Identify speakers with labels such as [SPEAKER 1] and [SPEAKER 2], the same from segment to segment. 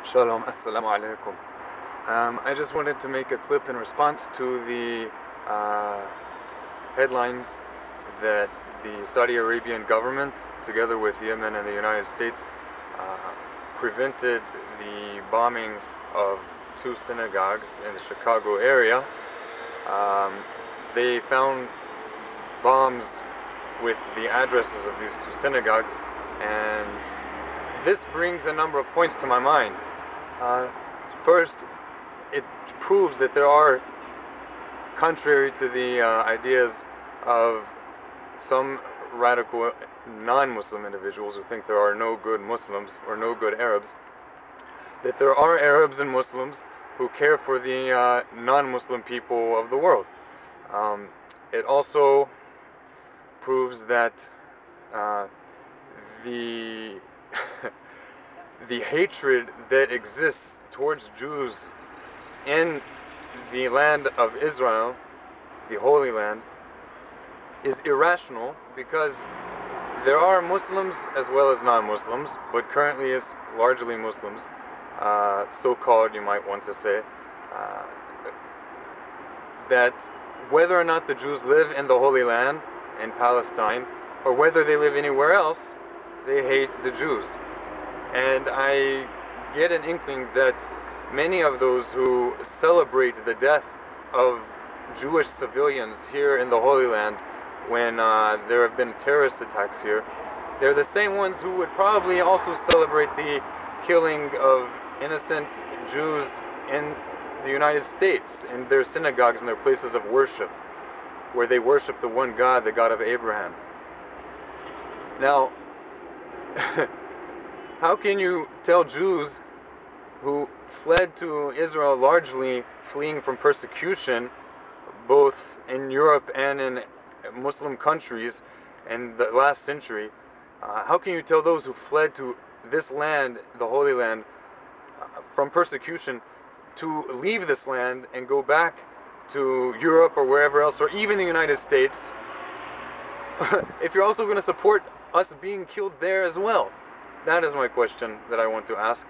[SPEAKER 1] Shalom, assalamu alaikum. I just wanted to make a clip in response to the headlines that the Saudi Arabian government, together with Yemen and the United States, prevented the bombing of 2 synagogues in the Chicago area. They found bombs with the addresses of these 2 synagogues, and this brings a number of points to my mind. First, it proves that there are, contrary to the ideas of some radical non-Muslim individuals who think there are no good Muslims or no good Arabs, that there are Arabs and Muslims who care for the non-Muslim people of the world. It also proves that the the hatred that exists towards Jews in the land of Israel, the Holy Land, is irrational, because there are Muslims as well as non-Muslims, but currently it's largely Muslims, so-called, you might want to say, that whether or not the Jews live in the Holy Land, in Palestine, or whether they live anywhere else, they hate the Jews. And I get an inkling that many of those who celebrate the death of Jewish civilians here in the Holy Land when there have been terrorist attacks here, they're the same ones who would probably also celebrate the killing of innocent Jews in the United States, in their synagogues and their places of worship, where they worship the one God, the God of Abraham. Now, how can you tell Jews who fled to Israel, largely fleeing from persecution, both in Europe and in Muslim countries in the last century, how can you tell those who fled to this land, the Holy Land, from persecution, to leave this land and go back to Europe or wherever else, or even the United States, if you're also going to support us being killed there as well? That is my question that I want to ask.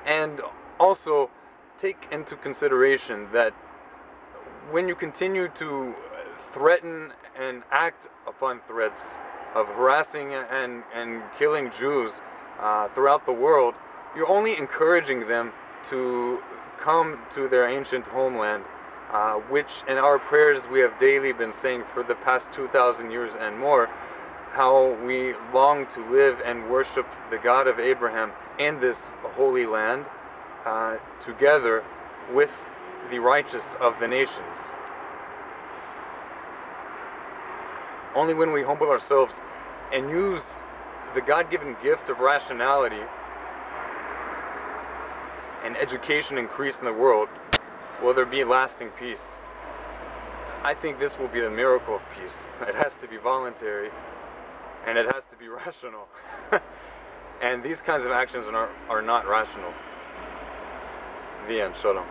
[SPEAKER 1] And also take into consideration that when you continue to threaten and act upon threats of harassing and killing Jews throughout the world, you're only encouraging them to come to their ancient homeland, which in our prayers we have daily been saying for the past 2,000 years and more, how we long to live and worship the God of Abraham in this holy land, together with the righteous of the nations. Only when we humble ourselves and use the God-given gift of rationality and education increase in the world will there be lasting peace. I think this will be the miracle of peace. It has to be voluntary, and it has to be rational. And these kinds of actions are not rational. The end. Shalom.